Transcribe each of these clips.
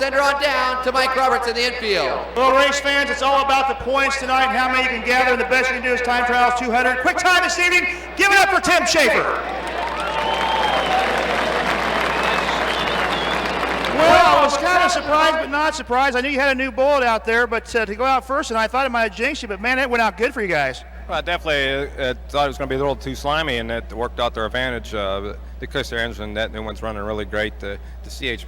send her on down to Mike Roberts in the infield. Well, race fans, it's all about the points tonight and how many you can gather, and the best you can do is time trials 200. Quick time this evening. Give it up for Tim Shaffer. Well, I was kind of surprised, but not surprised. I knew you had a new bullet out there, but to go out first, and I thought it might have jinxed you, but man, it went out good for you guys. Well, I definitely thought it was going to be a little too slimy, and it worked out their advantage. The Chrysler engine, that new one's running really great. The CH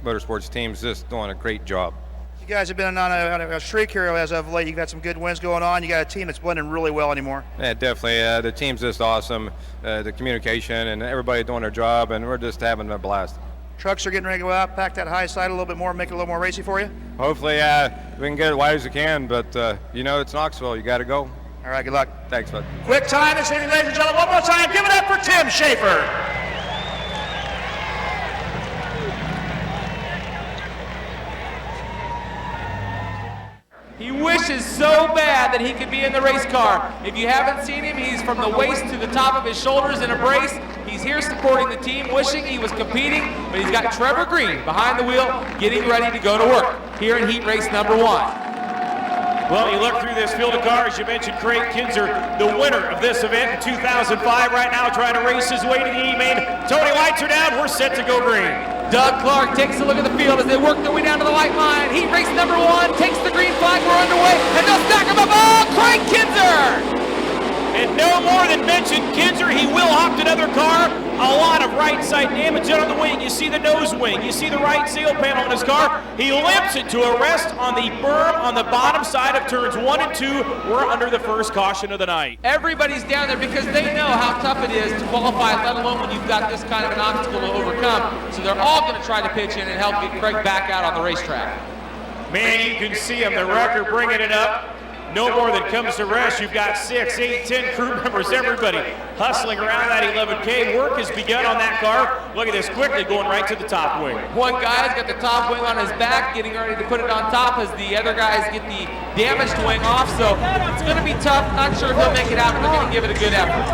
Motorsports team's just doing a great job. You guys have been on a streak here as of late. You've got some good wins going on. You got a team that's blending really well anymore. Yeah, definitely. The team's just awesome. The communication and everybody doing their job, and we're just having a blast. Trucks are getting ready to go out, pack that high side a little bit more, make it a little more racy for you? Hopefully we can get it wide as we can, but you know, it's Knoxville. You got to go. All right, good luck. Thanks, bud. Quick time this evening, ladies and gentlemen. One more time, give it up for Tim Shaffer. He wishes so bad that he could be in the race car. If you haven't seen him, he's from the waist to the top of his shoulders in a brace. He's here supporting the team, wishing he was competing, but he's got Trevor Green behind the wheel, getting ready to go to work here in heat race number 1. Well, you look through this field of cars, you mentioned Craig Kinzer, the winner of this event in 2005, right now trying to race his way to the E-main. Tony, lights are down, we're set to go green. Doug Clark takes a look at the field as they work their way down to the white line. Heat race number 1 takes the green flag, we're underway, and they'll stack him up. Oh, Craig Kinzer! And no more than mentioned Kinzer, he will opt another car. A lot of right side damage on the wing. You see the nose wing, you see the right sail panel on his car. He limps it to a rest on the berm on the bottom side of turns 1 and 2. We're under the first caution of the night. Everybody's down there because they know how tough it is to qualify, let alone when you've got this kind of an obstacle to overcome. So they're all going to try to pitch in and help get Craig back out on the racetrack. Man, you can see him, the wrecker bringing it up. No more than comes to rest. You've got 6, 8, 10 crew members, everybody hustling around that 11K. Work has begun on that car. Look at this, quickly going right to the top wing. One guy's got the top wing on his back, getting ready to put it on top as the other guys get the damaged wing off. So it's going to be tough. Not sure if he'll make it out, but they're going to give it a good effort.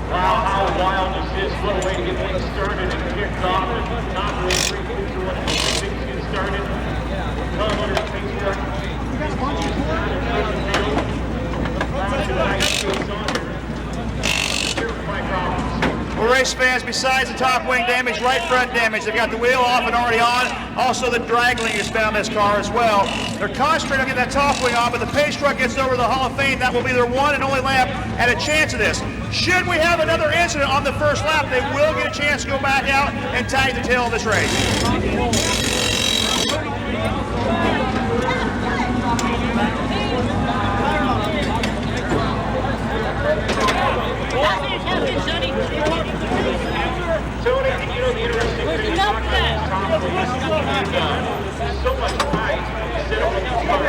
Wow, how wild is this? What a way to get things started and kicked off. Not really free to when things get started. Well, race fans, besides the top wing damage, right front damage, they've got the wheel off and already on. Also, the drag link is found in this car as well. They're concentrating on getting that top wing on, but the pace truck gets over the Hall of Fame. That will be their one and only lap and a chance of this. Should we have another incident on the first lap, they will get a chance to go back out and tag the tail of this race. Tony, you know the interesting thing about so much pride set up with this car.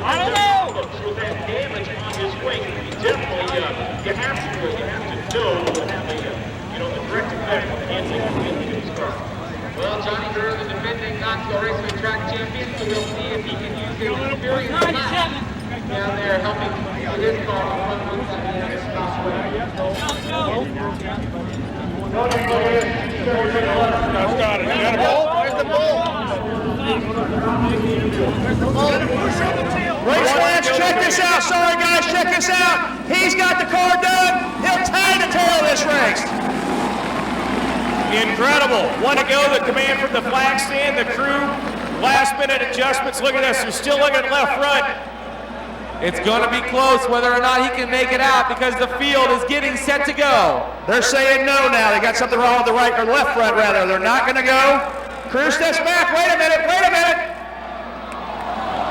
I don't know. With that damage on his wing, definitely you have to know and have the direct effect of handling his car. Well, Johnny Drew, the defending Knoxville Raceway track champion, so we'll see if he can use his experience down there helping with his car on this Got it. You got a ball? Where's the ball? Race fans, check this out. Sorry, guys, check this out. He's got the car done. He'll tie the tail of this race. Incredible. One to go, the command from the flag stand, the crew, last minute adjustments. Look at this, they're still looking at left front. It's going to be close whether or not he can make it out because the field is getting set to go. They're saying no now. They got something wrong with the right or left front rather. They're not going to go. Crew steps back. Wait a minute. Wait a minute.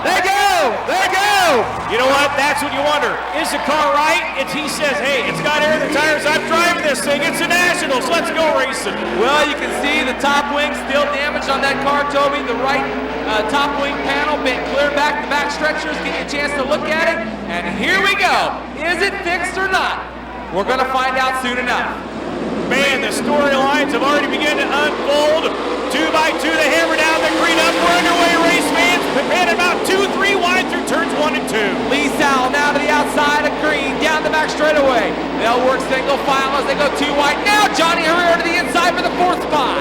They go. They go. You know what? That's what you wonder. Is the car right? He says, hey, it's got air in the tires. I'm driving this thing. It's a Nationals. Let's go racing. Well, you can see the top wing still damaged on that car, Toby. The right top wing panel bent clear back. The back stretchers give you a chance to look at it. And here we go. Is it fixed or not? We're going to find out soon enough. Man, the storylines have already begun to unfold. 2 by 2, they hammer down the green up. We're underway, race fans. Prepared about 2-3 wide through turns 1 and 2. Lee Sowell now to the back straightaway. They'll work single file as they go 2 wide. Now Johnny Herrera to the inside for the 4th spot.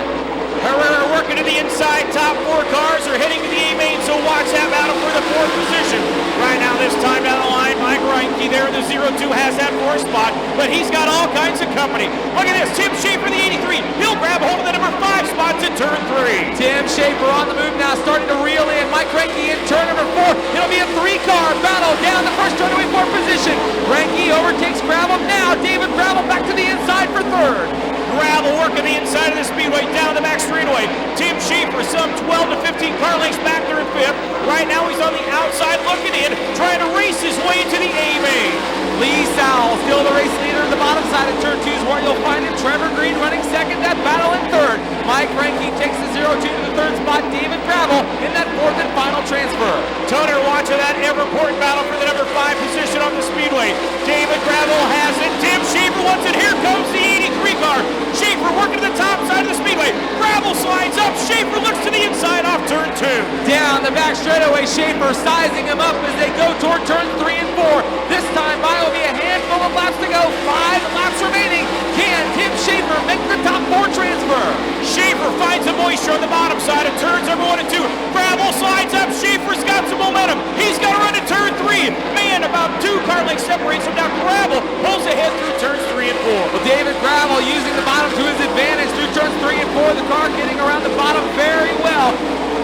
Herrera working to the inside. Top 4 cars are heading to the A main, so watch that battle for the 4th position. Right now, this time down the line, Mike Reinke there in the 0-2 has that 4th spot, but he's got all kinds of company. Look at this, Tim Shaffer, the 83. He'll grab hold of the number 5 spots in turn 3. Tim Shaffer on the move now, starting to reel in. Mike Reinke in turn number 4. It'll be a 3-car battle down the first straightaway 4th position. Reinke overtakes Gravel now. David Gravel back to the inside for 3rd. Gravel working the inside of the speedway down the back straightaway. Tim Shaffer some 12 to 15 car lengths back there in 5th. Right now he's on the outside looking in, trying to race his way into the A main. Lee Sowell still the race leader at the bottom side of turn 2 is where you'll find him. Trevor Green running second, that battle in 3rd. Mike Reinke takes the 0-2 to the 3rd spot. David Gravel in that 4th and final transfer. Toner watching that ever-important battle for the number 5 position on the speedway. David Gravel has it. Tim Shaffer wants it. Here comes the 83 car. Shaffer working to the top side of the speedway. Gravel slides up. Shaffer looks to the inside off turn 2. Down the back straightaway, Shaffer sizing him up as they go toward turns 3 and 4. This time by will be a handful of laps to go. 5 laps remaining. Can Tim Shaffer make the top 4 transfer? Shaffer finds the moisture on the bottom side of turns number 1 and 2. Gravel slides up. Shaffer's got some momentum. He's got to run to turn 3. Man, about 2 car lengths separates him. Now Gravel pulls ahead through turns 3 and 4. Well, David Gravel using the bottom to his advantage through turns 3 and 4. The car getting around the bottom very well.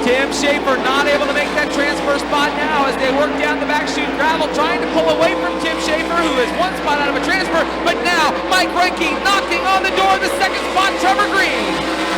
Tim Shaffer not able to make that transfer spot now as they work down the back chute. Gravel trying to pull away from Tim Shaffer, who is 1 spot out of a transfer, but now Mike Reinke knocking on the door of the 2nd spot, Trevor Green.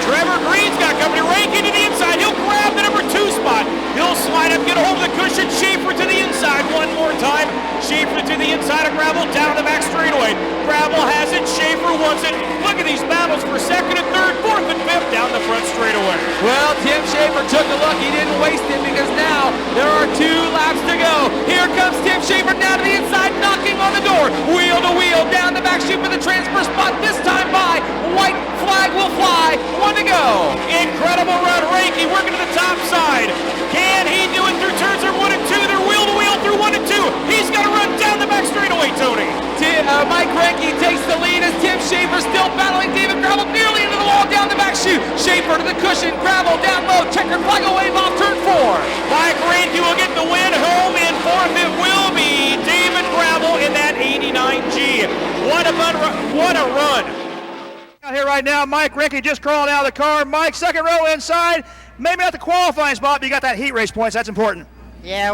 Trevor Green's got company. Reinke to the inside. He'll grab the number 2 spot. He'll slide up, get a hold of the cushion. Shaffer to the inside one more time. Shaffer to the inside of Gravel down the back straightaway. Gravel has it. Shaffer wants it. Look at these battles for 2nd and 3rd, 4th and 5th down the front straightaway. Well, Tim Shaffer took a look. He didn't waste it because now there are 2 laps to go. Here comes Tim Shaffer down to the inside, knocking on the door. Wheel to wheel down the back chute for the transfer spot. This time by white flag will fly. 1 to go. Incredible run. Reinke working to the top side. Can he do it through turns 1 and 2? They're wheel to wheel through 1 and 2. He's got to run down the back straightaway, Tony. Mike Reinke takes the lead as Tim Shaffer still battling David Gravel nearly into the wall down the back chute. Shaffer to the cushion. Gravel down low. Checker flag away off turn 4. Mike Reinke will get the win. Home in 4th. It will be David Gravel in that 89G. What a run. Out here right now, Mike Reinke just crawling out of the car. Mike, 2nd row inside. Maybe not the qualifying spot, but you got that heat race points. That's important. Yeah,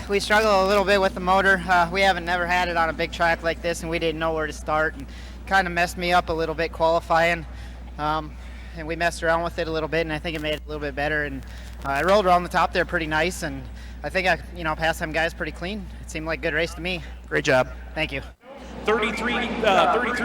we struggle a little bit with the motor. We haven't never had it on a big track like this, and we didn't know where to start, and kind of messed me up a little bit qualifying. And we messed around with it a little bit, and I think it made it a little bit better. And I rolled around the top there pretty nice, and I think I passed some guys pretty clean. It seemed like a good race to me. Great job. Thank you. 33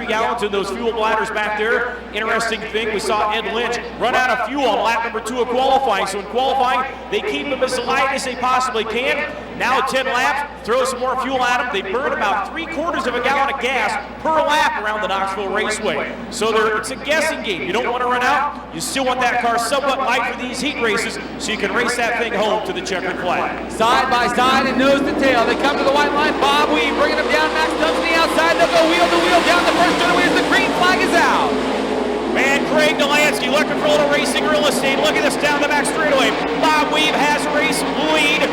gallons in those fuel bladders back there. Interesting thing, we saw Ed Lynch run out of fuel on lap number 2 of qualifying. So in qualifying, they keep them as light as they possibly can. Now 10 laps, throw some more fuel at them. They burn about 3/4 of a gallon of gas per lap around the Knoxville Raceway. So it's a guessing game. You don't want to run out. You still want that car somewhat light for these heat races so you can race that thing home to the checkered flag. Side by side and nose to tail. They come to the white line. Bob Weed bringing him down. Max Dumesny outside. They'll go wheel to wheel down the first straightaway as the green flag is out. Man, Craig Delansky looking for a little racing real estate. Look at this down the back straightaway. Bob Weave has race lead.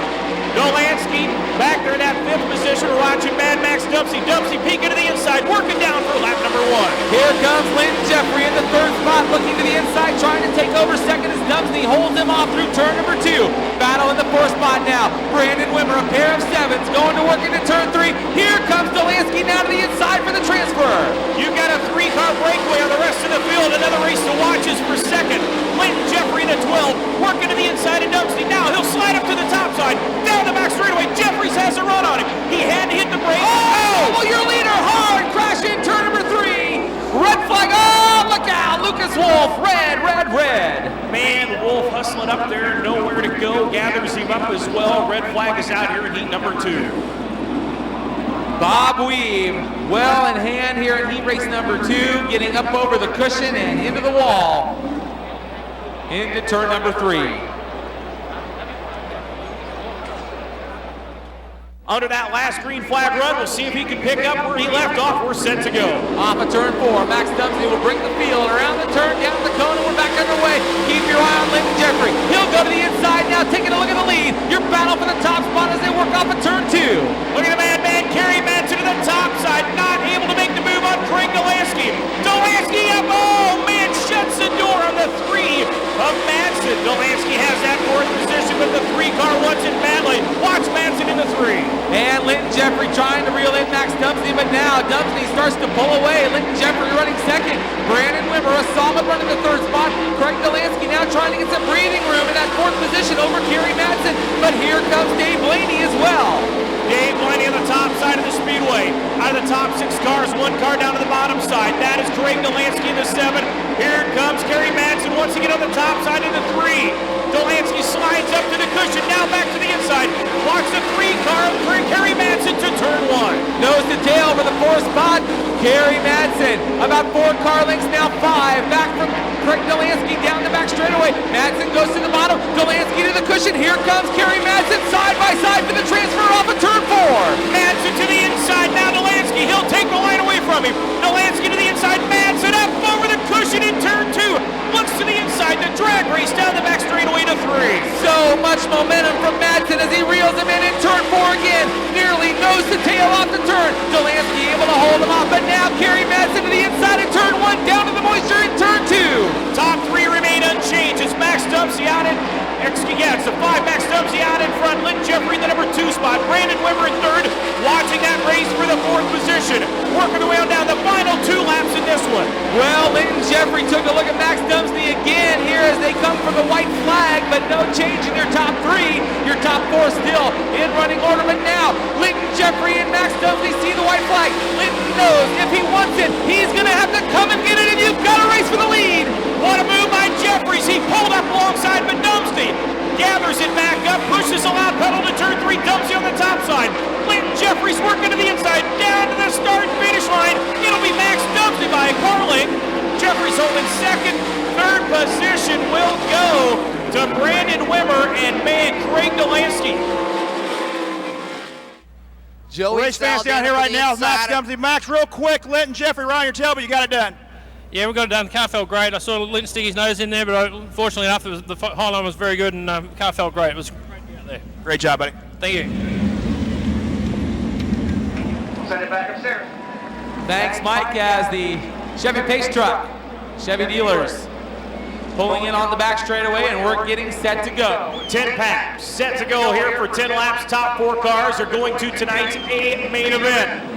Dolansky back there in that 5th position. We're watching Mad Max Dumesny. Dumesny peeking to the inside, working down for lap number 1. Here comes Lynn Jeffrey in the 3rd spot, looking to the inside, trying to take over 2nd as Dumesny holds him off through turn number 2. Battle in the 4th spot now. Brandon Wimmer, a pair of 7s, going to work into turn 3. Here comes Dolansky now to the inside for the transfer. You've got a 3-car breakaway on the rest of the field. Another race to watch is for 2nd. Linton Jeffrey in the 12, working to the inside of Dumesny. Now he'll slide up to the top side, down the back straightaway. Jeffries has a run on him. He had to hit the brake. Oh, well, your leader hard, crash in turn number 3. Red flag, oh, look out, Lucas Wolf, red. Man, Wolf hustling up there, nowhere to go, gathers him up as well. Red flag is out here in heat number 2. Bob Weave, well in hand here in heat race number 2, getting up over the cushion and into the wall, into turn number 3. under that last green flag run. We'll see if he can pick up where he left off. We're set to go. Off of turn 4, Max Dumesny will bring the field around the turn, down the cone, and we're back underway. Keep your eye on Lincoln Jeffrey. He'll go to the inside now, taking a look at the lead. Your battle for the top spot as they work off of turn 2. Look at the madman, Kerry Madsen to the top side, not able to make the move on Craig Delansky. Delansky up, oh man, shuts the door on the 3 of Madsen. Delansky has that 4th position, but the 3 car wants it badly. Watch Madsen in the 3. And Lincoln Jeffrey trying to reel in Max Dumesny, but now Dumesny starts to pull away. Lincoln Jeffrey running 2nd. Brandon Wimmer, a solid run in the 3rd spot. Craig Delansky now trying to get some breathing room in that 4th position over Kerry Madsen, but here comes Dave Blaney as well. Dave Blaney on the top side of the speedway. Out of the top 6 cars, 1 car down to the bottom side. That is Craig Delansky in the 7. Here comes Kerry Madsen once again on the top side in the 3. Delansky slides up to the cushion, now back to the inside. Watch the 3 car for Kerry Madsen to turn 1. Nose to tail for the 4th spot. Kerry Madsen, about 4 car lengths now, 5. Back from Craig Delansky down the back straightaway. Madsen goes to the bottom. Delansky to the cushion. Here comes Kerry Madsen side by side for the transfer off of turn 4. Madsen to the inside. Now Delansky. He'll take the line away from him. Delansky to the inside. Madsen up over the cushion in turn 2. Looks to the inside. The drag race down the back straightaway to 3. So much momentum from Madsen as he reels him in turn 4 again. Nearly nose to tail off the turn. Delansky able to hold him off, but now Kerry Madsen to the inside in turn 1, down to the moisture in turn 2. Top 3 remain unchanged. It's Max Dumesny out in, it's the 5. Max Dumesny out in front. Lincoln Jeffrey in the number 2 spot. Brandon Wimmer in 3rd. Watching that race for the 4th position. Working their way on down the final 2 laps in this one. Well, Lincoln Jeffrey took a look at Max Dumesny again here as they come from the white flag, but no change in your top 3. Your top 4 still in running order, but now Lincoln Jeffrey and Max Dumesny see the white flag. Lincoln knows if he wants it, he's going to have to come and get it, and you've got to race for the lead. What a move by Jeffries. He pulled up alongside, but Dumesny gathers it back up, pushes the loud pedal to turn 3. Dumesny on the top side. Lincoln Jeffries working to the inside, down to the start finish line. It'll be Max Dumesny by a car length. Jeffries holding 2nd. 3rd position will go to Brandon Wimmer and man Craig Delansky. Race fans down here right now with Max Dumesny. Max, real quick, Linton Jeffrey around your tail, but you got it done. Yeah, we got it done. The car felt great. I saw Linton stick his nose in there, but fortunately enough, the high line was very good, and the car felt great. It was great to be out there. Great job, buddy. Thank you. Send it back upstairs. Thanks, Mike, as the Chevy Pace Truck, Chevy dealers, pulling in on the back straightaway, and we're getting set to go. 10 paps set to go here for 10 laps. Top 4 cars are going to tonight's main event.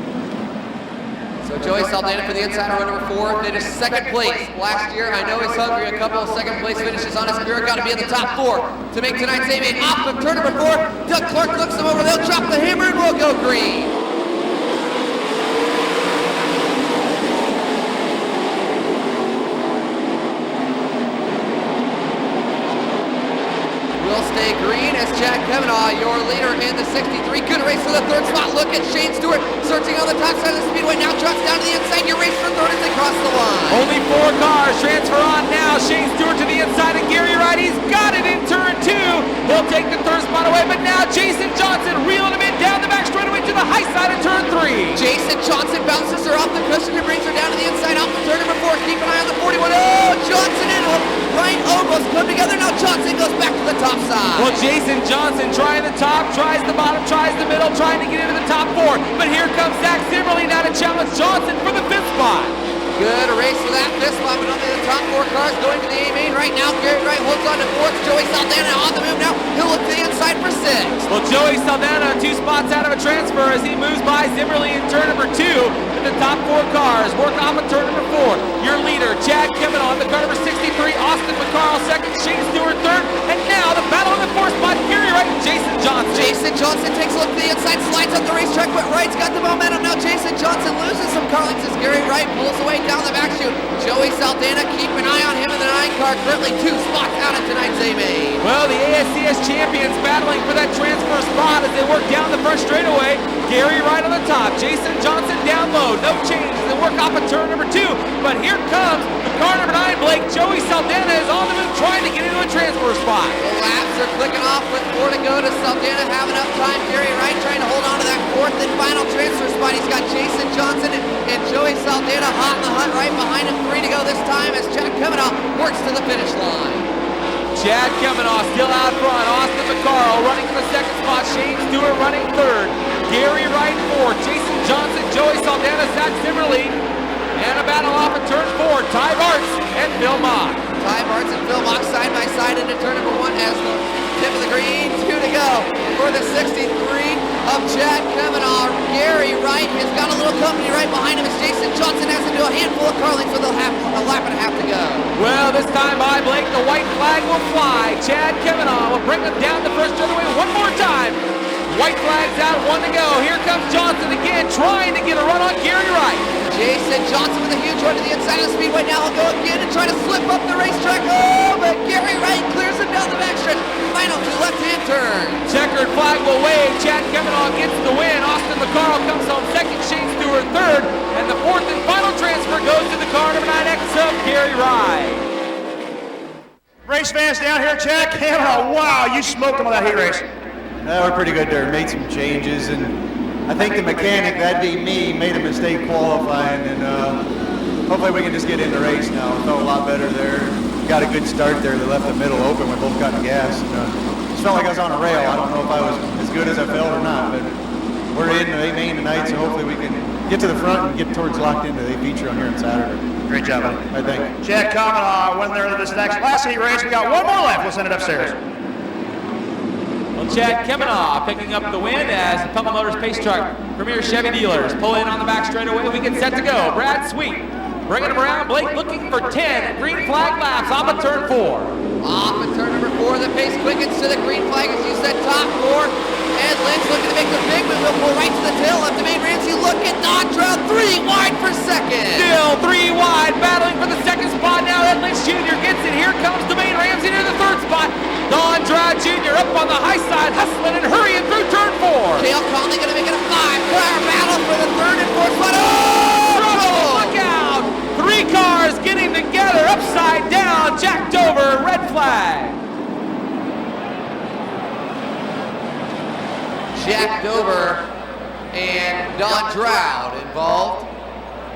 So Joey Saldana for the inside row number 4, finished 2nd place last year. I know he's hungry. A couple of 2nd place finishes on his career. Got to be in the top 4 to make tonight's A-main. Off of turn number 4, Doug Clark looks him over. They'll drop the hammer and we'll go green. Will stay green as Chad Kavanaugh, your leader in the 63. Good race for the 3rd spot. Look at Shane Stewart searching on the top side of the speedway. Now drops down to the inside. Your race for 3rd as they cross the line. Only 4 cars transfer on now. Shane Stewart to the inside and Gary Wright. He's got it in turn 2. He'll take the 3rd spot away, but now Jason Johnson reeling him in down the back straightaway to the high side of turn 3. Jason Johnson bounces her off the cushion and brings her down to the inside off of turn number 4. Keep an eye on the 41. Oh, Johnson and Ryan almost come together. Now Johnson goes back to the top side. Well, Jason Johnson trying the top, tries the bottom, tries the middle, trying to get into the top 4. But here comes Zach Zimmerly now to challenge Johnson for the 5th spot. Good race for that 5th spot, but only the top 4 cars going to the A-main right now. Gary Wright holds on to 4th. Joey Saldana on the move now. He'll look to the inside for 6th. Well, Joey Saldana 2 spots out of a transfer as he moves by Zimmerly in turn number 2. And the top 4 cars work off of turn number 4. Your leader, Chad Kavanaugh, on the car number 63. Austin McCarl 2nd. Shane Stewart 3rd. And now the battle in the 4th spot. Gary Wright and Jason Johnson. Jason Johnson takes a look to the inside, slides up the racetrack, but Wright's got the momentum. Now Jason Johnson loses some car lengths as Gary Wright pulls away down the back chute. Joey Saldana, keep an eye on him in the 9 car, currently 2 spots out of tonight's A-main. Well, the ASCS champions battling for that transfer spot as they work down the front straightaway. Gary Wright on the top, Jason Johnson down unload. No change. They work off of turn number 2. But here comes the car number 9, Blake. Joey Saldana is on the move trying to get into a transfer spot. The laps are clicking off with 4 to go to Saldana having enough time. Gary Wright trying to hold on to that 4th and final transfer spot. He's got Jason Johnson and Joey Saldana hot in the hunt right behind him. 3 to go this time as Chad Kavanaugh works to the finish line. Chad Kavanaugh still out front. Austin McCarl running for the 2nd spot. Shane Stewart running 3rd. Gary Wright 4th. Jason Johnson, Joey Saldana, Zach Zimmerly. And a battle off of turn 4. Ty Bartz and Phil Mock. Ty Bartz and Phil Mock side by side into turn number 1 as the tip of the green. 2 to go for the 63 of Chad Kavanaugh. Gary Wright has got a little company right behind him as Jason Johnson has to do a handful of carlings with a lap and a half to go. Well, this time by Blake, the white flag will fly. Chad Kavanaugh will bring them down the first straightaway one more time. White flag's out, 1 to go. Here comes Johnson again, trying to get a run on Gary Wright. Jason Johnson with a huge run to the inside of the speedway. Now he'll go again and try to slip up the racetrack. Oh, but Gary Wright clears him down the backstretch. Final 2 left-hand turn. Checkered flag will wave. Chad Kavanaugh gets the win. Austin McCarl comes home 2nd. Shane Stewart 3rd. And the 4th and final transfer goes to the car number 9X of Gary Wright. Race fans down here, Chad Kavanaugh. Wow, you smoked him on that heat race. We're pretty good there. Made some changes, and I think the mechanic, that'd be me, made a mistake qualifying, and hopefully we can just get in the race now. Felt a lot better there. Got a good start there. They left the middle open. We both got the gas. And, just felt like I was on a rail. I don't know if I was as good as I felt or not, but we're in the main tonight, so hopefully we can get to the front and get towards locked into the feature on here on Saturday. Great job, buddy. I think. Chad Kavanaugh went there to this last heat race. We got 1 more left. We'll send it upstairs. Well, Chad Kavanaugh picking up the win as the Pella Motors Pace Truck Premier Chevy dealers pull in on the back straightaway. We get set to go. Brad Sweet bringing him around. Blake looking for 10 green flag laps off of turn 4. Off of turn number 4, the pace quickens to the green flag as you said, top 4. Ed Lynch looking to make the big move. He'll pull right to the tail left to Main Ramsey. Look at Don Trout, 3 wide for 2nd. Still 3 wide, battling for the 2nd spot now. Ed Lynch Jr. gets it. Here comes Dwayne Ramsey near the 3rd spot. Don Trout Jr. up on the high side, hustling and hurrying through turn 4. Cale Conley going to make it a 5-car battle for the 3rd and 4th spot. Oh! Look out! 3 cars getting together, upside down, jacked over, red flag. Jack Dover and Don Drought involved.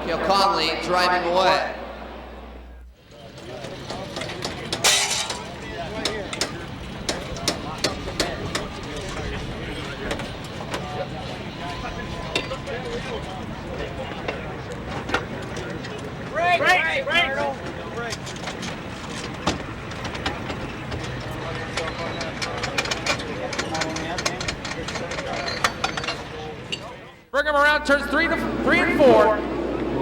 Cale Conley driving away. Bring him around turns 3 and 4.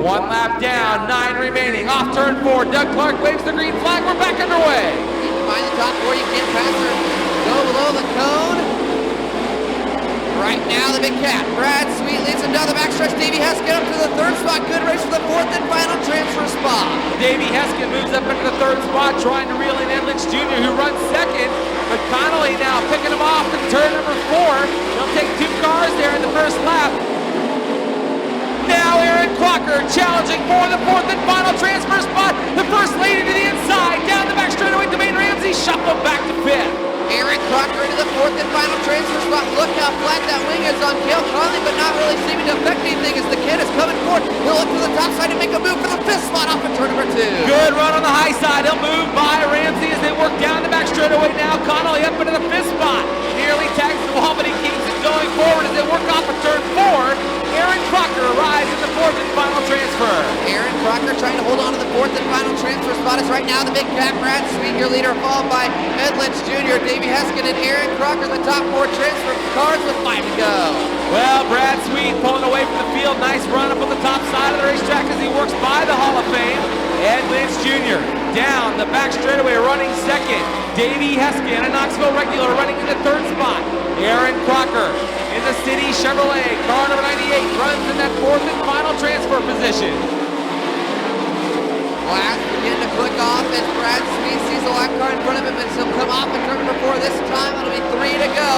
1 lap down, 9 remaining. Off turn 4, Doug Clark waves the green flag. We're back underway. You can find the top 4, you can't pass her. Go below the cone. Right now, the big cat. Brad Sweet leads him down the backstretch. Davey Heskin up to the 3rd spot. Good race for the 4th and final transfer spot. Davey Heskin moves up into the 3rd spot, trying to reel in Ed Lynch Jr., who runs 2nd. But Connolly now picking him off in turn number 4. They'll take 2 cars there in the 1st lap. Now Aaron Crocker challenging for the 4th and final transfer spot. The first lady to the inside, down the back straightaway to Main Ramsey, shuffled back to 5th. Aaron Crocker into the 4th and final transfer spot. Look how flat that wing is on Cale Conley, but not really seeming to affect anything as the kid is coming forward. He'll look to the top side and make a move for the 5th spot off of turn number 2. Good run on the high side. He'll move by Ramsey as they work down the back straightaway now. Connolly up into the 5th spot. Nearly tags the wall, but he keeps it going forward as they work off of turn 4. Aaron Crocker arrives in the 4th and final transfer. Aaron Crocker trying to hold on to the 4th and final transfer spot is right now the big cat Brad Sweet, your leader, followed by Ed Lynch Jr., Davey Heskin, and Aaron Crocker, the top 4 transfer cars with 5 to go. Well, Brad Sweet pulling away from the field. Nice run up on the top side of the racetrack as he works by the Hall of Fame. Ed Lynch Jr. down the back straightaway running 2nd. Davey Heskin, a Knoxville regular, running in the 3rd spot. Aaron Crocker in the City Chevrolet, car number 98, runs in that 4th and final transfer position. Last begin to click off as Brad Sweet sees a lap car in front of him, and he'll come off in turn number 4. This time it'll be 3 to go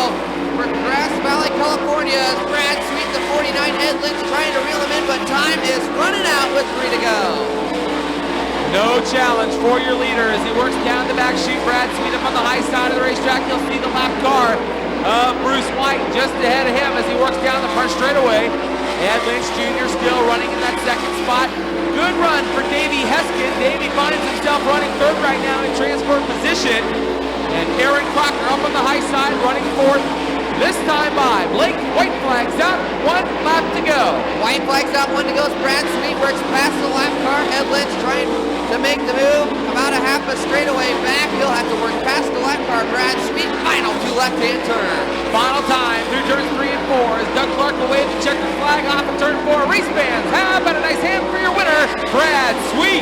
for Grass Valley, California. As Brad Sweet, the 49, Ed Lynch trying to reel him in, but time time is running out with 3 to go. No challenge for your leader as he works down the back chute. Brad Sweet up on the high side of the racetrack. You'll see the lap car of Bruce White just ahead of him as he works down the front straightaway. Ed Lynch Jr. still running in that second spot. Good run for Davey Heskin. Davey finds himself running third right now in transfer position. And Aaron Crocker up on the high side running fourth. This time by Blake. White flag's out, 1 lap to go. White flag's out, 1 to go as Brad Sweet works past the lap car. Ed Lynch trying to make the move about a half a straightaway back. He'll have to work past the lap car. Brad Sweet, final 2 left-hand turn. Final time through turns 3 and 4 as Doug Clark will wave the checkered flag off of turn 4. Race fans, how about a nice hand for your winner, Brad Sweet.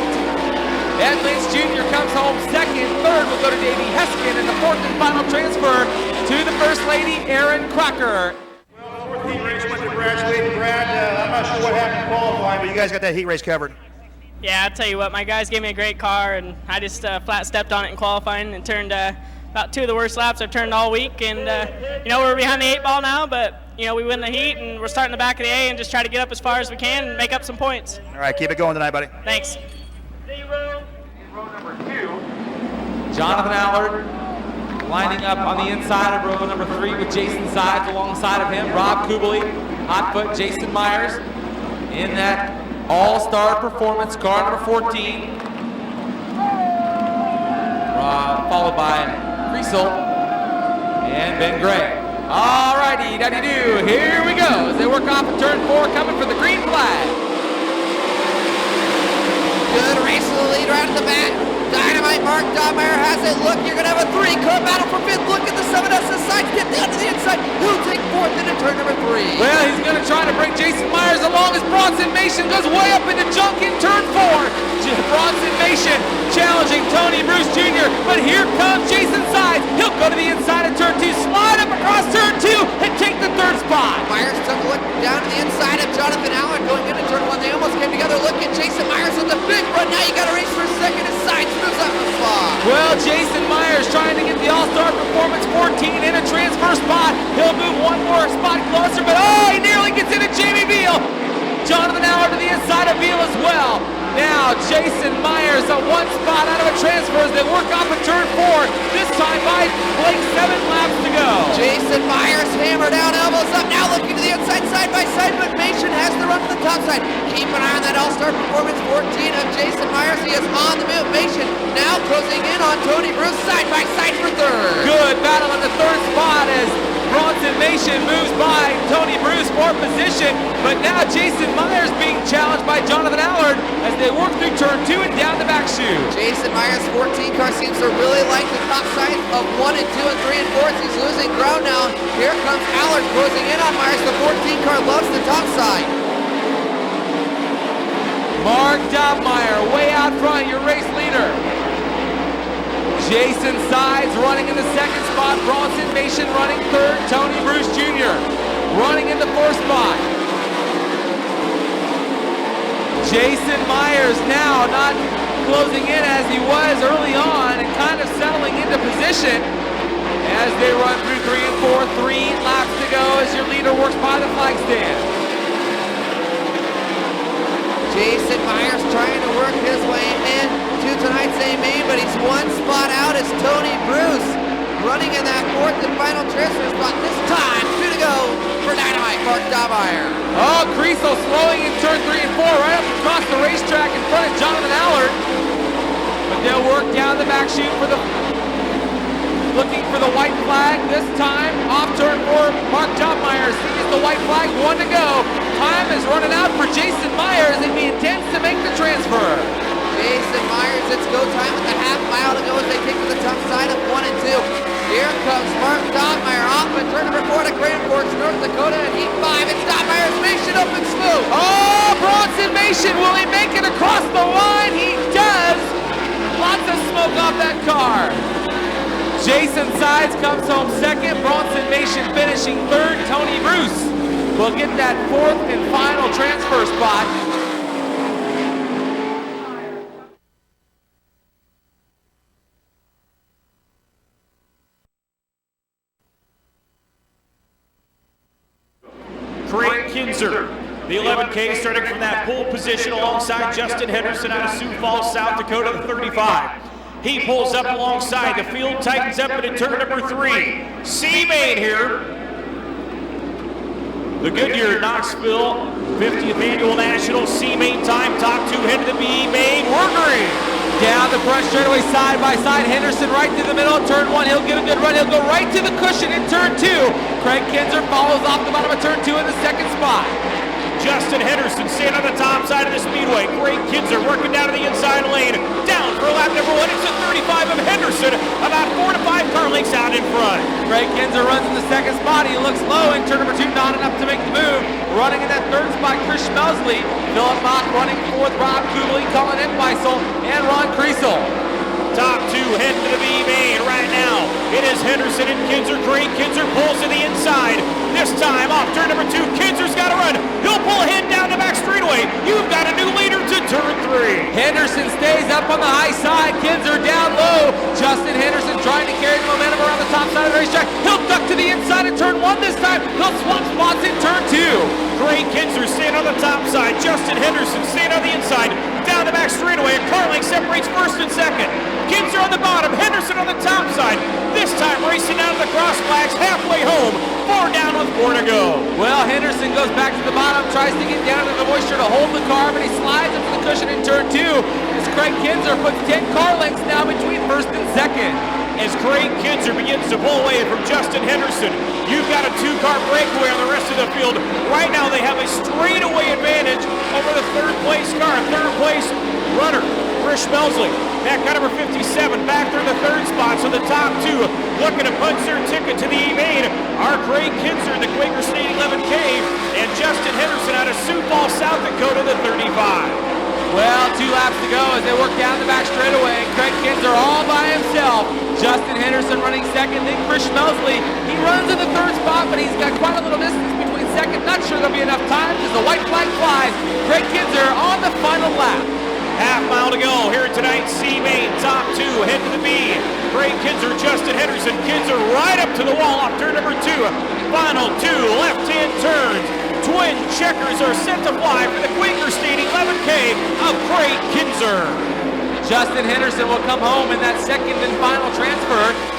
Ed Lynch Jr. comes home second. Third will go to Davey Heskin, and the fourth and final transfer to the First Lady, Aaron Crocker. Well, fourth heat race went to Brad Sweet. Brad, I'm not sure what happened in qualifying, but you guys got that heat race covered. Yeah, I'll tell you what, my guys gave me a great car, and I just flat stepped on it in qualifying and turned about 2 of the worst laps I've turned all week. And, we're behind the 8 ball now, but, we win the heat, and we're starting the back of the A and just try to get up as far as we can and make up some points. All right, keep it going tonight, buddy. Thanks. Row number 2, Jonathan Allard lining up on the inside of row number 3 with Jason Sides alongside of him. Rob Kubley, Hotfoot, Jason Myers in that all-star performance car number 14. Followed by Kriesel and Ben Gray. All righty, daddy-do, here we go as they work off of turn 4, coming for the green flag. Good race to the lead right at the back. Dynamite Mark Dobmeyer has it. Look, you're going to have a 3-car battle for 5th. Look at the 7S side. Get down to the inside. Who'll take 4th into turn number 3? Well, he's going to try to bring Jason Myers along as Bronson Mason goes way up into junk in turn 4. Bronson Mason challenging Tony Bruce Jr. But here comes Jason Sides. He'll go to the inside of turn 2, slide up across turn 2, and take the 3rd spot. Myers took a look down to the inside of Jonathan Allen going into turn 1. They almost came together. Look at Jason Myers with the big run. Now you got to race for a second as Sides moves up the spot. Well, Jason Myers trying to get the All-Star Performance 14 in a transfer spot. He'll move 1 more spot closer, but he nearly gets into Jamie Veal. Jonathan Allard to the inside of Veal as well. Now Jason Myers on 1 spot out of a transfer as they work off of turn 4. This time by Blake, 7 laps to go. Jason Myers hammer down, elbows up, now looking to the inside, side by side, but Mason has to run to the top side. Keep an eye on that All-Star Performance 14 of Jason Myers. He is on the move. Mason now closing in on Tony Bruce, side by side for 3rd. Good battle in the 3rd spot as Bronson Mason moves by Tony Bruce for position, but now Jason Myers being challenged by Jonathan Allard as they work through turn 2 and down the back chute. Jason Myers' 14 car seems to really like the top side of 1 and 2 and 3 and 4 as he's losing ground now. Here comes Allard closing in on Myers. The 14 car loves the top side. Mark Dobmeyer way out front, your race leader. Jason Sides running in the 2nd spot. Bronson Mason running 3rd. Tony Bruce Jr. running in the 4th spot. Jason Myers now not closing in as he was early on and kind of settling into position as they run through 3 and 4. 3 laps to go as your leader works by the flag stand. Jason Myers trying to work his way in to tonight's A main, but he's 1 spot out as Tony Bruce running in that 4th and final transfer spot. This time, 2 to go for Dynamite Mark Dobmeyer. Kriesel slowing in turn 3 and 4 right up across the racetrack in front of Jonathan Allard. But they'll work down the back chute for looking for the white flag. This time, off turn 4, Mark Dobmeyer sees the white flag, 1 to go. Time is running out for Jason Myers and he intends to make the transfer. Jason Myers, it's go time with a half mile to go as they take to the top side of 1 and 2. Here comes Mark Dobmeyer off and turn number 4 to Grand Forks, North Dakota in heat 5. It's Dobmeyer's Mason up and smooth. Bronson Mason, will he make it across the line? He does. Lots of smoke off that car. Jason Sides comes home 2nd. Bronson Mason finishing 3rd. Tony Bruce will get that 4th and final transfer spot. Craig Kinzer, the 11 11K, starting from that pole position alongside Justin Henderson out of Sioux Falls, South Dakota, the 35. He pulls up alongside. The field tightens up into turn number 3. C-Main here. The Goodyear Knoxville 50th Annual National C-Main time. Top 2 head to the B-Main. We're green. Down the front straightaway, side by side. Henderson right through the middle of turn 1. He'll get a good run. He'll go right to the cushion in turn 2. Craig Kinzer follows off the bottom of turn 2 in the second spot. Justin Henderson staying on the top side of the speedway. Craig Kinzer working down to the inside lane. Down for lap number 1. It's the 35 of Henderson, about 4 to 5 car lengths out in front. Craig Kinzer runs in the second spot. He looks low in turn number 2, not enough to make the move. Running in that third spot, Chris Schmelzley. Philip Mock running fourth, Rob Kubley, Colin Entwistle, and Ron Kriesel. Top 2 head to the B-Main right now. It is Henderson and Kinzer. Craig Kinzer pulls to the inside. This time off turn number 2, Kinzer's got to run. He'll pull ahead down the back straightaway. You've got a new leader to turn 3. Henderson stays up on the high side. Kinzer down low. Justin Henderson trying to carry the momentum around the top side of the racetrack. He'll duck to the inside in turn 1 this time. He'll swap spots in turn 2. Craig Kinzer staying on the top side. Justin Henderson staying on the inside. Down the back straightaway. A car length separates first and second. Kinzer on the bottom. Henderson on the top side. This time racing down to the cross flags halfway home. 4 down with 4 to go. Well, Henderson goes back to the bottom, tries to get down to the moisture to hold the car, but he slides into the cushion in turn 2 as Craig Kinzer puts 10 car lengths now between first and second. As Craig Kinzer begins to pull away from Justin Henderson, you've got a 2-car breakaway on the rest of the field. Right now they have a straightaway advantage over the third place car, third place runner, Chris Schmelzley. That car number 57 back there in the third spot, so the top 2 looking to punch their ticket to the E-Main are Craig Kinzer in the Quaker State 11K and Justin Henderson out of Sioux Falls, South Dakota, the 35. Well, 2 laps to go as they work down the back straightaway. Craig Kinzer all by himself. Justin Henderson running second, then Chris Schmelzley. He runs in the third spot, but he's got quite a little distance between second. Not sure there'll be enough time as the white flag flies. Craig Kinzer on the final lap. Half mile to go here at tonight's C-Main. Top 2 head to the B. Craig Kinzer, Justin Henderson. Kinzer right up to the wall off turn number 2. Final 2 left-hand turns. Twin checkers are set to fly for the Quaker State 11K of Craig Kinzer. Justin Henderson will come home in that second and final transfer.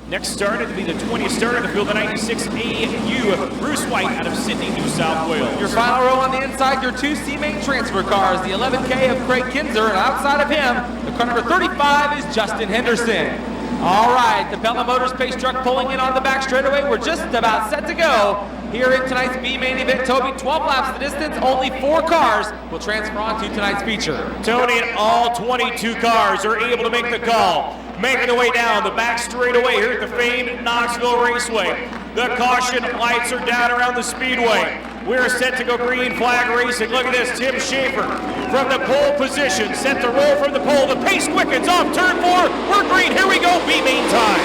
Next starter to be the 20th starter in the field, the 96 AU, Bruce White out of Sydney, New South Wales. Your final row on the inside, your 2 C-Main transfer cars, the 11K of Craig Kinzer, and outside of him, the car number 35 is Justin Henderson. All right, the Pelham Motors pace truck pulling in on the back straightaway. We're just about set to go here in tonight's B-Main event. Toby, 12 laps the distance, only 4 cars will transfer on to tonight's feature. Tony and all 22 cars are able to make the call. Making their way down the back straightaway here at the famed Knoxville Raceway. The caution lights are down around the speedway. We're set to go green flag racing. Look at this, Tim Shaffer from the pole position, set to roll from the pole. The pace quickens off turn 4. We're green, here we go, B-Main time.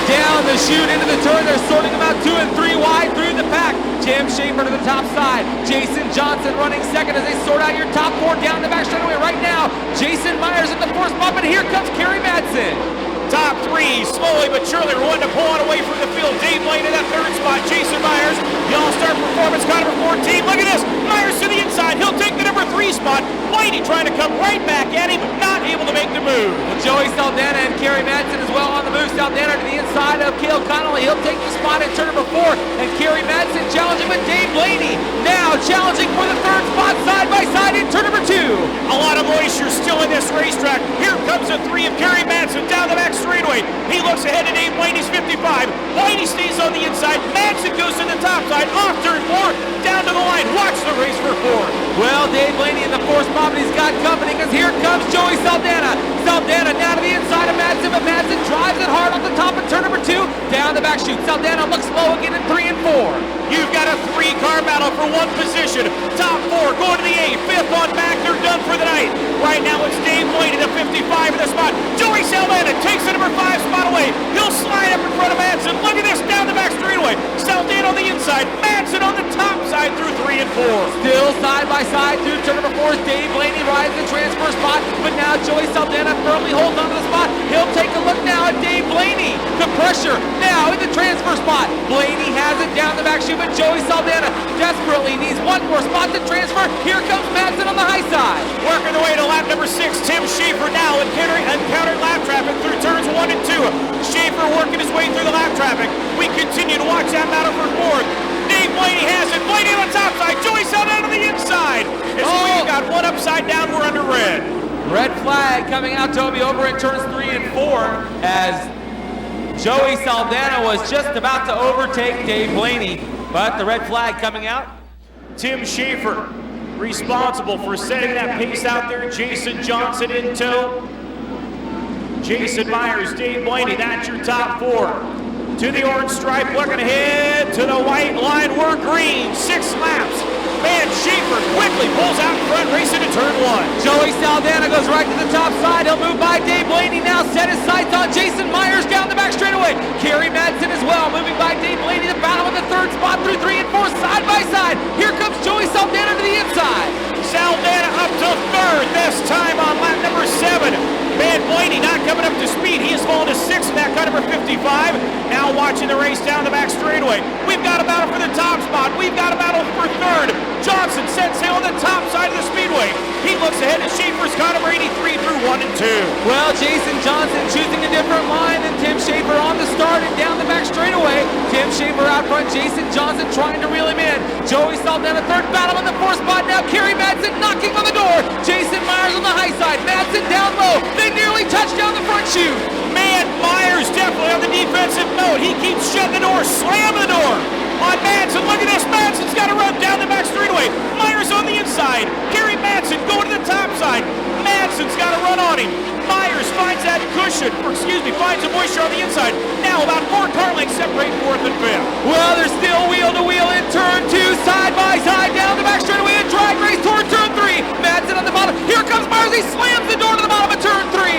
Down the chute into the turn, they're sorting them out 2 and 3 wide through the pack. Tim Shaffer to the top side. Jason Johnson running second as they sort out your top 4 down the back straightaway right now. Jason Myers in the 4th spot, but here comes Kerry Madsen. Top 3, slowly but surely, we're wanting to pull on away from the field. Dave Blaney in that 3rd spot. Jason Myers, the All-Star Performance car number 14. Look at this, Myers to the inside. He'll take the number 3 spot. Blaney trying to come right back at him, not able to make the move. Well, Joey Saldana and Kerry Madsen as well on the move. Saldana to the inside of Cale Connolly. He'll take the spot in turn number 4. And Kerry Madsen challenging with Dave Blaney. Now challenging for the 3rd spot side by side in turn number 2. A lot of moisture still in this racetrack. Here comes the 3 of Kerry Madsen down the back straightaway. He looks ahead to Dave Blaney's 55. Blaney stays on the inside. Madsen goes to the top side. Off turn 4. Down to the line. Watch the race for 4. Well, Dave Blaney in the 4th spot, but he's got company because here comes Joey Saldana. Saldana now to the inside of Madsen, but Madsen drives it hard off the top of turn number 2. Down the back chute. Saldana looks low again in 3 and 4. You've got a 3-car battle for 1 position. Top 4 going to the A. 5th on back. They're done for the night. Right now it's Dave Blaney, the 55 in the spot. Joey Saldana takes the number 5 spot away. He'll slide up in front of Madsen. Look at this down the back straightaway. Saldana on the inside. Madsen on the top side through 3 and 4. Still side by by side through turn number 4 is Dave Blaney rides the transfer spot, but now Joey Saldana firmly holds onto the spot. He'll take a look now at Dave Blaney. The pressure now in the transfer spot. Blaney has it down the back chute, but Joey Saldana desperately needs one more spot to transfer. Here comes Madsen on the high side. Working the way to lap number 6, Tim Shaffer now encountering lap traffic through turns 1 and 2. Shaffer working his way through the lap traffic. We continue to watch that battle for 4th. Dave Blaney has it. Blaney on the top side. Joey Saldana to the inside. We've got one upside down. We're under red. Red flag coming out, Toby, over in turns 3 and 4 as Joey Saldana was just about to overtake Dave Blaney, but the red flag coming out. Tim Shaffer responsible for setting that pace out there. Jason Johnson in tow. Jason Myers, Dave Blaney, that's your top 4. To the orange stripe, looking ahead to the white line. We're green, 6 laps. Man, Shaffer quickly pulls out in front, racing to turn 1. Joey Saldana goes right to the top side. He'll move by Dave Blaney now, set his sights on Jason Myers down the back straightaway. Kerry Madsen as well, moving by Dave Blaney. The battle in the 3rd spot through 3 and 4, side by side. Here comes Joey Saldana to the inside. Saldana up to 3rd, this time on lap number 7. Man, Blaney not coming up to speed. He has fallen to 6th in that car number 55. Now watching the race down the back straightaway. We've got a battle for the top spot. We've got a battle for 3rd. Johnson sets sail on the top side of the speedway. He looks ahead at Shaffer's car number 83 through 1 and 2. Well, Jason Johnson choosing a different line than Tim Shaffer on the start and down the back straightaway. Tim Shaffer out front, Jason Johnson trying to reel him in. Joey Saldana 3rd, battle in the 4th spot now. Kerry Madsen knocking on the door. Jason Myers on the high side. Madsen down low. They nearly touched down the front chute. Man, Myers definitely on the defensive note. He keeps shutting the door, slam the door on Madsen. Look at this, Madsen's got to run down the back straightaway. Myers on the inside. Kerry Madsen going to the top side. Madsen's got to run on him. Myers finds that cushion, finds the moisture on the inside. Now about 4 car lengths separate 4th and 5th. Well, they're still wheel to wheel in turn 2, side by side down the back straightaway. A drag race toward turn 3. Madsen on the bottom. Here comes Myers. He slams the door to the bottom of turn 3.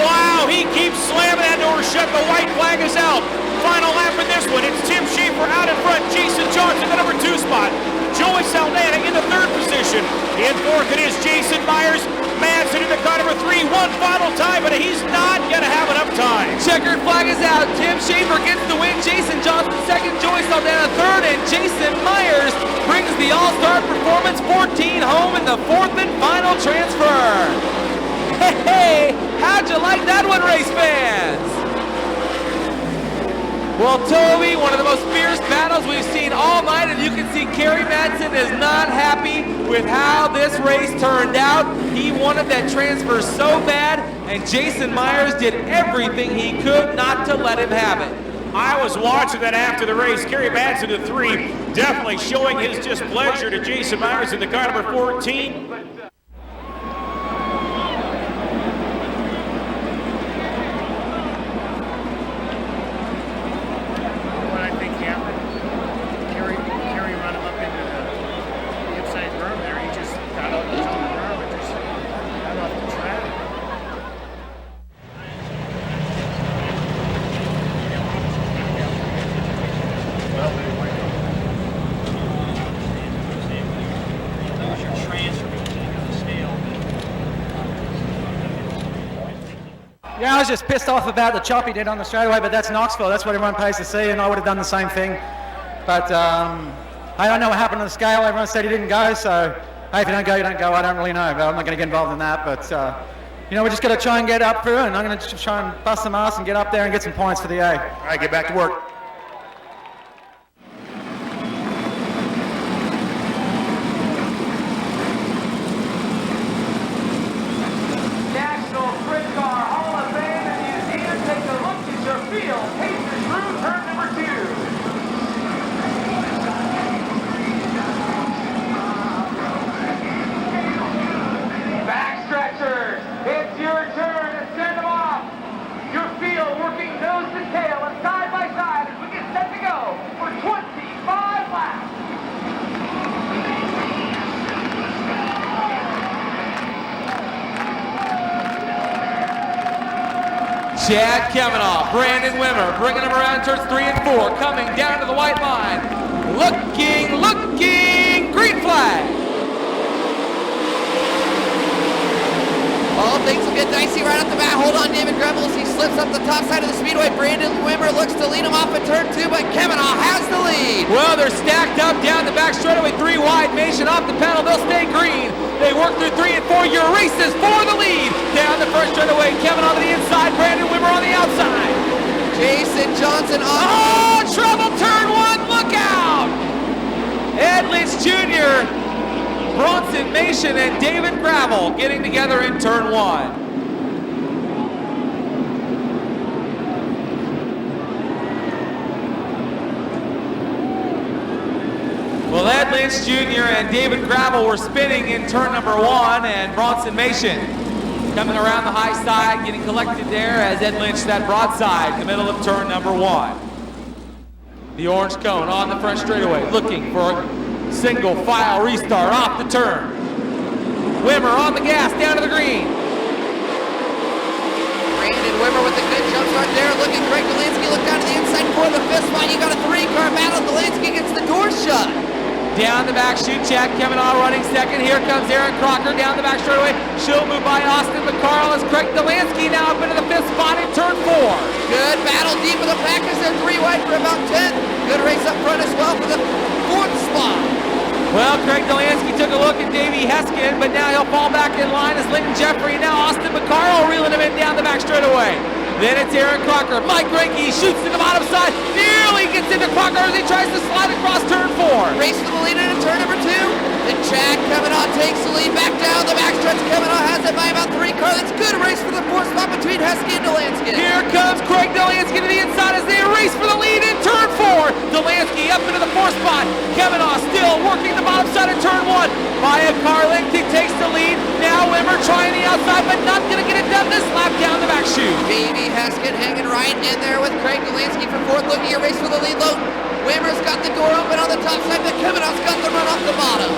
Wow, he keeps slamming that door shut. The white flag is out. Final lap in this one. It's Tim Shaffer out in front. Jason Johnson, the number 2 spot. Joey Saldana in the 3rd position. In 4th, it is Jason Myers. Madsen in the car number 3. One final time, but he's not going to have enough time. Checkered flag is out. Tim Shaffer gets the win. Jason Johnson 2nd. Joey Saldana 3rd. And Jason Myers brings the All-Star Performance 14 home in the 4th and final transfer. Hey, how'd you like that one, race fans? Well, Toby, one of the most fierce battles we've seen all night, and you can see Kerry Madsen is not happy with how this race turned out. He wanted that transfer so bad, and Jason Myers did everything he could not to let him have it. I was watching that after the race. Kerry Madsen to 3, definitely showing his displeasure to Jason Myers in the car number 14. Yeah, I was just pissed off about the chop he did on the straightaway, but that's Knoxville. That's what everyone pays to see, and I would have done the same thing. But I don't know what happened to the scale. Everyone said he didn't go, so hey, if you don't go, you don't go. I don't really know, but I'm not going to get involved in that. But you know, we just got to try and get up through, and I'm going to try and bust some ass and get up there and get some points for the A. All right, get back to work. Chad Kavanaugh, Brandon Wimmer, bringing him around turns 3 and 4, coming down to the white line. Looking, green flag. dicey right off the bat. Hold on, David Grebels. He slips up the top side of the speedway. Brandon Wimmer looks to lead him off in turn 2, but Kavanaugh has the lead. Well, they're stacked up down the back straightaway, 3 wide. Mason off the pedal. They'll stay green. They work through 3 and 4. Your races for the lead. Down the first straightaway. Kavanaugh on the inside. Brandon Wimmer on the outside. Jason Johnson on. Oh, trouble turn 1. Look out. Ed Lynch Jr., Bronson Mason, and David Gravel getting together in turn 1. Well, Ed Lynch Jr. and David Gravel were spinning in turn number 1, and Bronson Mason coming around the high side, getting collected there as Ed Lynch that broadside in the middle of turn number 1. The orange cone on the front straightaway, looking for a single file restart off the turn. Wimmer on the gas, down to the green. Brandon Wimmer with a good jump start there, looking Greg Delansky, look down to the inside for the 5th spot. You got a 3-car battle. Delansky gets the door shut. Down the back chute, Chad Kavanaugh running second. Here comes Aaron Crocker down the back straightaway. She'll move by Austin McCarl as Craig Delansky now up into the 5th spot in turn 4. Good battle deep in the pack as they're 3 wide for about 10. Good race up front as well for the 4th spot. Well, Craig Delansky took a look at Davey Heskin, but now he'll fall back in line as Linton Jeffrey. Now Austin McCarl reeling him in down the back straightaway. Then it's Aaron Crocker. Mike Reinke shoots to the bottom side. Nearly gets into Crocker as he tries to slide across turn 4. Race for the lead into turn number 2. Then Chad Kavanaugh takes the lead back down the backstretch. Kavanaugh has it by about 3 cars. That's good race for the 4th spot between Hesky and Delansky. Here comes Craig Delansky to the inside as they race for the lead in turn 4. Delansky up into the 4th spot. Kavanaugh still working the bottom side of turn 1. Maya Carlington takes the lead. Now Wimmer trying the outside, but not going to get it done this lap down the back chute. Davey Heskin hanging right in there with Craig Delansky for 4th. Looking at race for the lead low. Wimmer's got the door open on the top side, but Kavanaugh's got the run off the bottom.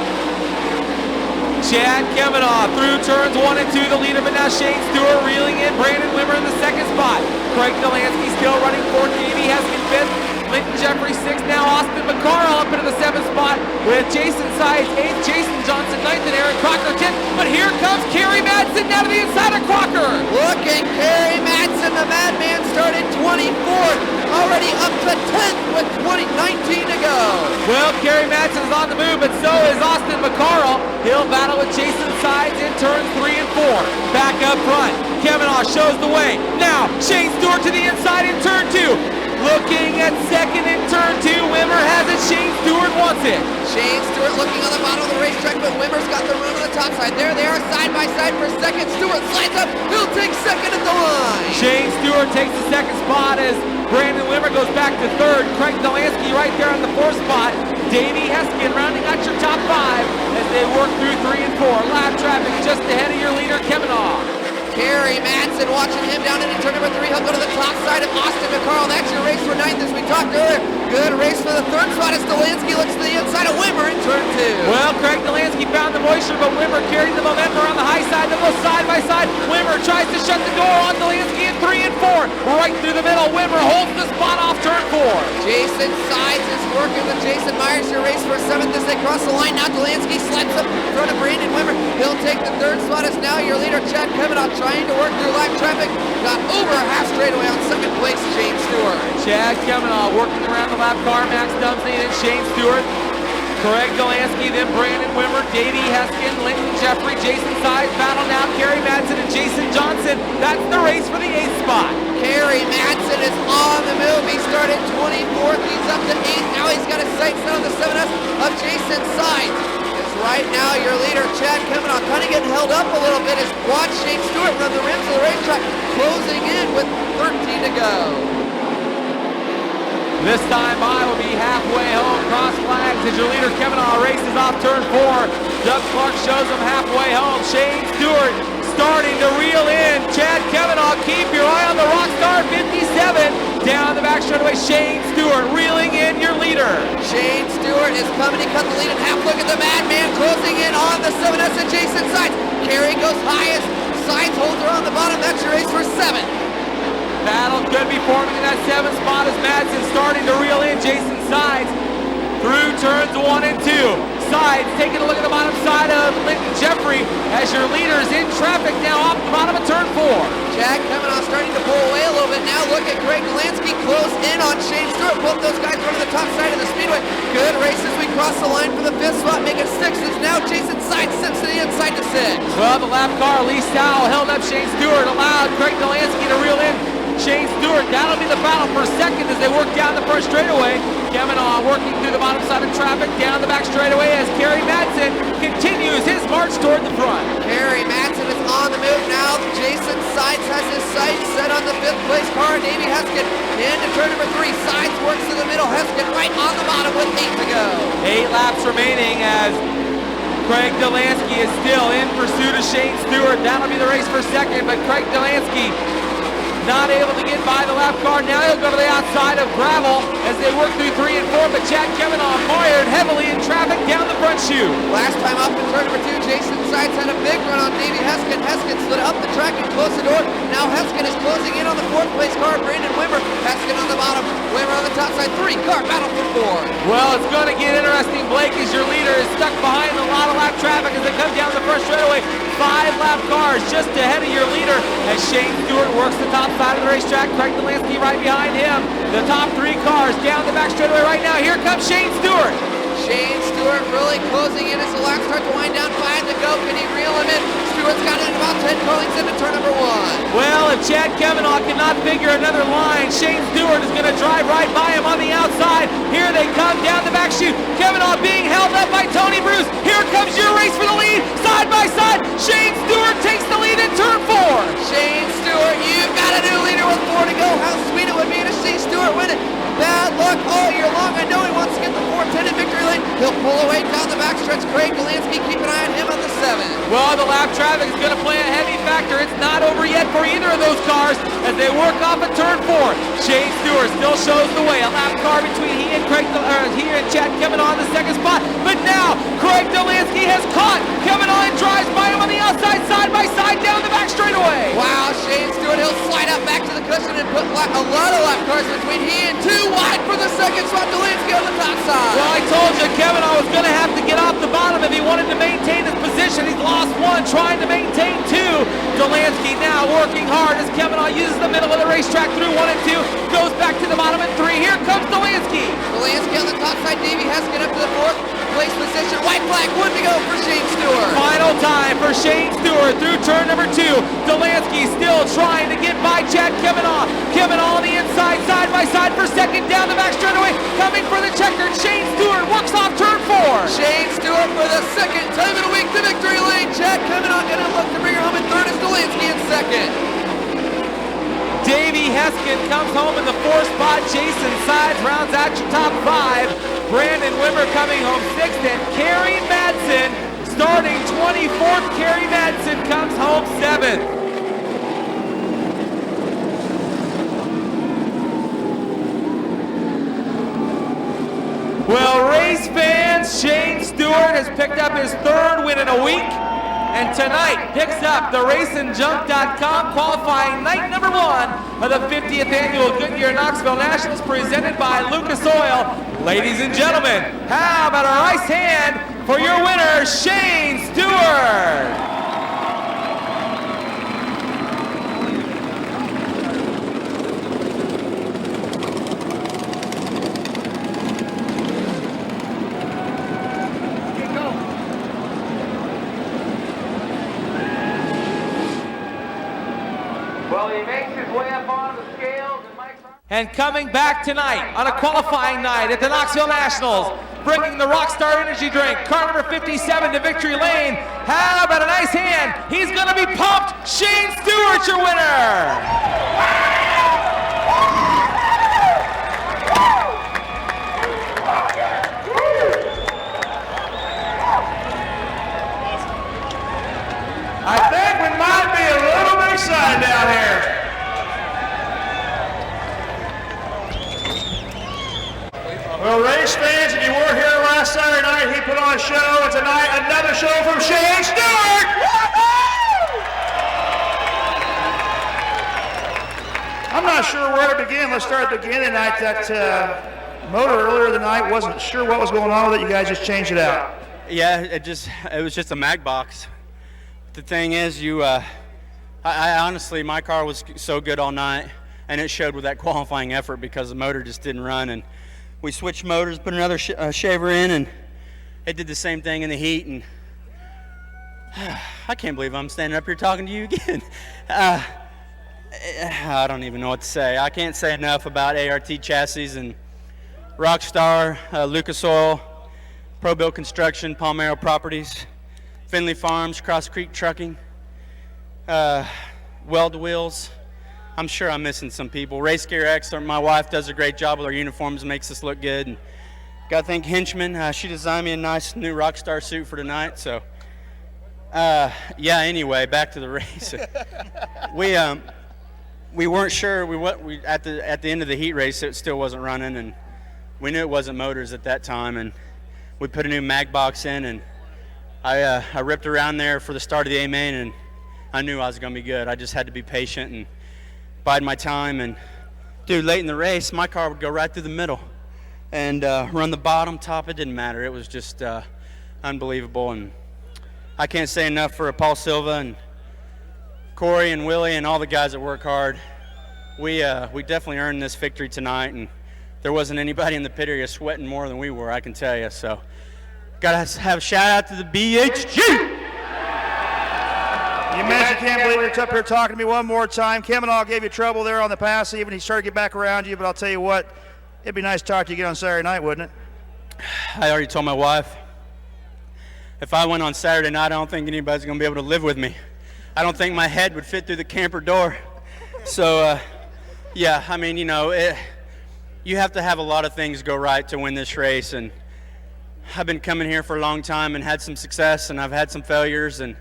Chad Kavanaugh through turns 1 and 2, the leader, but now Shane Stewart reeling in Brandon Wimmer in the 2nd spot. Craig Delansky still running 4th, Davey Heskin 5th, Linton Jeffrey 6th, now Austin McCarl up into the 7th spot with Jason Sides 8th, Jason Johnson 9th, and Aaron Crocker 10th. But here comes Kerry Madsen down to the inside of Crocker. Look at Kerry Madsen, the Madman started 24th, already up to 10th with 19 to go. Well, Kerry Madsen is on the move, but so is Austin McCarl. He'll battle with Jason Sides in turns 3 and 4. Back up front, Kavanaugh shows the way. Now, Shane Stewart to the inside in turn 2. Looking at second in turn 2, Wimmer has it, Shane Stewart wants it. Shane Stewart looking on the bottom of the racetrack, but Wimmer's got the run on the top side. There they are, side by side for second. Stewart slides up, he'll take second at the line. Shane Stewart takes the 2nd spot as Brandon Wimmer goes back to 3rd. Craig Delansky right there on the 4th spot. Davey Heskin rounding out your top 5 as they work through 3 and 4. Lap traffic just ahead of your leader, Kavanaugh. Kerry Madsen watching him down into turn number 3. He'll go to the top side of Austin McCarl. That's your race for 9th as we talked earlier. Good race for the 3rd spot as Delansky looks to the inside of Wimmer in turn 2. Well, Craig Delansky found the moisture, but Wimmer carried the momentum around the high side. They'll go side by side. Wimmer tries to shut the door on Delansky in 3 and 4. Right through the middle, Wimmer holds the spot off turn 4. Jason Sides is working with Jason Myers. Your race for 7th as they cross the line. Now Delansky slides up in front of Brandon Wimmer. He'll take the 3rd spot as now your leader Chad Kavanaugh trying to work through live traffic. Got over a half straightaway on 2nd place, Shane Stewart. Chad Kavanaugh working around the lap car. Max Dumesny and Shane Stewart. Craig Delansky, then Brandon Wimmer, Davey Heskin, Linton Jeffrey, Jason Sides battle now. Kerry Madsen and Jason Johnson. That's the race for the 8th spot. Kerry Madsen is on the move. He started 24th. He's up to 8th. Now he's got his sights set on the 7S of Jason Sides. As right now your leader Chad Kavanaugh kind of getting held up a little bit as watch Shane Stewart run the rims of the racetrack, closing in with 13 to go. This time by will be halfway home. Cross flags as your leader Kavanaugh races off turn 4. Doug Clark shows him halfway home. Shane Stewart starting to reel in. Chad Kavanaugh, keep your eye on the Rockstar 57. Down the back straightaway, Shane Stewart reeling in your leader. Shane Stewart is coming. He cut the lead in half. Look at the Madman closing in on the 7S and Jason Sides. Kerry goes highest. Sides holds her on the bottom. That's your race for 7th. Battle could be forming in that 7th spot as Madsen starting to reel in Jason Sides through turns 1 and 2. Sides taking a look at the bottom side of Linton Jeffrey as your leaders in traffic now off the bottom of turn 4. Jack Kavanaugh starting to pull away a little bit now. Look at Greg Delansky close in on Shane Stewart. Both those guys run to the top side of the speedway. Good race as we cross the line for the 5th spot, making 6s. Now Jason Side slips to the inside to 6. Well, the lap car, Lee Sowell held up Shane Stewart, allowed Greg Delansky to reel in Shane Stewart. That'll be the battle for second as they work down the front straightaway. Kavanaugh working through the bottom side of traffic, down the back straightaway as Kerry Madsen continues his march toward the front. Kerry Madsen is on the move now. Jason Sides has his sights set on the 5th place car. Davey Heskin into turn number 3. Sides works to the middle. Heskin right on the bottom with 8 to go. 8 laps remaining as Craig Delansky is still in pursuit of Shane Stewart. That'll be the race for second, but Craig Delansky not able to get by the lap car. Now he'll go to the outside of gravel as they work through 3 and 4, but Jack Kavanaugh mired heavily in traffic down the front chute. Last time up in turn number 2, Jason Sides had a big run on Davey Heskin. Heskin slid up the track and closed the door. Now Heskin is closing in on the 4th place car, Brandon Wimmer. Heskin on the bottom, Wimmer on the top side. 3-car battle for 4. Well, it's going to get interesting. Blake as your leader is stuck behind a lot of lap traffic as they come down the first straightaway. 5 lap cars just ahead of your leader as Shane Stewart works the top side of the racetrack. Craig Delansky right behind him. The top 3 cars down the back straightaway right now. Here comes Shane Stewart. Shane Stewart really closing in as the laps start to wind down. 5 to go. Can he reel him in? Stewart's got it in about 10 curlings into turn number 1. Well, if Chad Kavanaugh cannot figure another line, Shane Stewart is going to drive right by him on the outside. Here they come down the back chute. Kavanaugh being held up by Tony Bruce. Here comes your race for the lead. Side by side, Shane Stewart takes the lead in turn 4. Shane Stewart, you've got a new leader with 4 to go. How sweet it would be to see Stewart win it. Bad luck all year long. I know he wants to get the 410 in victory lane. He'll pull away down the backstretch. Craig Delansky, keep an eye on him on the 7. Well, the lap traffic is going to play a heavy factor. It's not over yet for either of those cars as they work off at turn 4. Shane Stewart still shows the way. A lap car between he and Chad Kavanaugh in the 2nd spot. But now Craig Delansky has caught Kavanaugh and drives by him on the outside, side by side down the back straightaway. Wow, Shane Stewart, he'll slide out back to the cushion and put a lot of lap cars between he and 2 wide for the 2nd spot. Delansky on the top side. Well, I told you Kavanaugh was going to have to get off the bottom if he wanted to maintain his position. He's lost 1, trying to maintain 2. Delansky now working hard as Kavanaugh uses the middle of the racetrack through 1 and 2, goes back to the bottom at 3. Here comes Delansky. Delansky on the top side. Davey Heskin up to the 4th place position. White flag, 1 to go for Shane Stewart. Final time for Shane Stewart through turn number 2. Delansky still trying to get by Chad Kavanaugh. Kavanaugh on the inside, side by side for second down the back straightaway. Coming for the checkered. Shane Stewart works off turn 4. Shane Stewart for the 2nd time in a week to victory lane. Chad Kavanaugh going to look to bring her home in 3rd as Delansky in 2nd. Davey Heskin comes home in the 4th spot. Jason Sides rounds out your top 5. Brandon Wimmer coming home 6th, and Kerry Madsen starting 24th. Kerry Madsen comes home 7th. Well, race fans, Shane Stewart has picked up his 3rd win in a week, and tonight picks up the RacingJunk.com qualifying night number 1 of the 50th annual Goodyear Knoxville Nationals presented by Lucas Oil. Ladies and gentlemen, how about a nice hand for your winner, Shane Stewart? Well, he makes his way up onto the scales. And coming back tonight on a qualifying night at the Knoxville Nationals, bringing the Rockstar Energy Drink, car number 57 to victory lane. How about a nice hand? He's going to be pumped. Shane Stewart, your winner. I think we might be a little bit excited down here. Well, race fans, if you were here last Saturday night, he put on a show, and tonight another show from Shane Stewart! I'm not sure where to begin. Let's start at the beginning tonight. That motor earlier tonight wasn't sure what was going on with it. You guys just changed it out. Yeah, it was just a mag box. The thing is, I honestly, my car was so good all night, and it showed with that qualifying effort because the motor just didn't run. And we switched motors, put another shaver in, and it did the same thing in the heat. And I can't believe I'm standing up here talking to you again. I don't even know what to say. I can't say enough about ART Chassis and Rockstar, Lucas Oil, Pro Build Construction, Palmero Properties, Finley Farms, Cross Creek Trucking, Weld Wheels. I'm sure I'm missing some people. Race Gear X, my wife does a great job with our uniforms, makes us look good. And got to thank Henchman. She designed me a nice new Rockstar suit for tonight. So, yeah. Anyway, back to the race. We weren't sure. We at the end of the heat race, it still wasn't running, and we knew it wasn't motors at that time. And we put a new mag box in, and I ripped around there for the start of the A main, and I knew I was going to be good. I just had to be patient and bide my time. And dude, late in the race, my car would go right through the middle and run the bottom, top. It didn't matter. It was just unbelievable. And I can't say enough for Paul Silva and Corey and Willie and all the guys that work hard. We definitely earned this victory tonight, and there wasn't anybody in the pit area sweating more than we were, I can tell you. So, gotta have a shout out to the BHG. You mentioned can't believe you're up here talking to me one more time. Kemenall gave you trouble there on the pass, even he started to get back around you. But I'll tell you what, it'd be nice to talk to you again on Saturday night, wouldn't it? I already told my wife, if I went on Saturday night, I don't think anybody's gonna be able to live with me. I don't think my head would fit through the camper door. So, yeah, I mean, you have to have a lot of things go right to win this race. And I've been coming here for a long time and had some success, and I've had some failures. And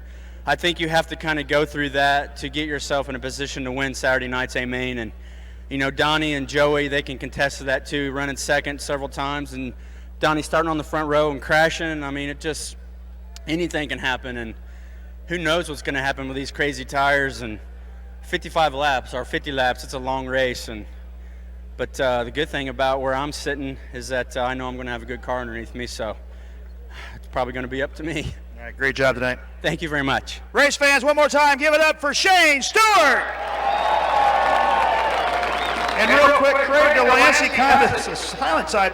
I think you have to kind of go through that to get yourself in a position to win Saturday night's A main. And, Donnie and Joey, they can contest to that too, running second several times. And Donnie starting on the front row and crashing. I mean, anything can happen. And who knows what's going to happen with these crazy tires. And 55 laps or 50 laps, it's a long race. But the good thing about where I'm sitting is that I know I'm going to have a good car underneath me, so it's probably going to be up to me. All right, great job tonight. Thank you very much. Race fans, one more time, give it up for Shane Stewart. And real quick, Craig Delancey, kind of a silent side.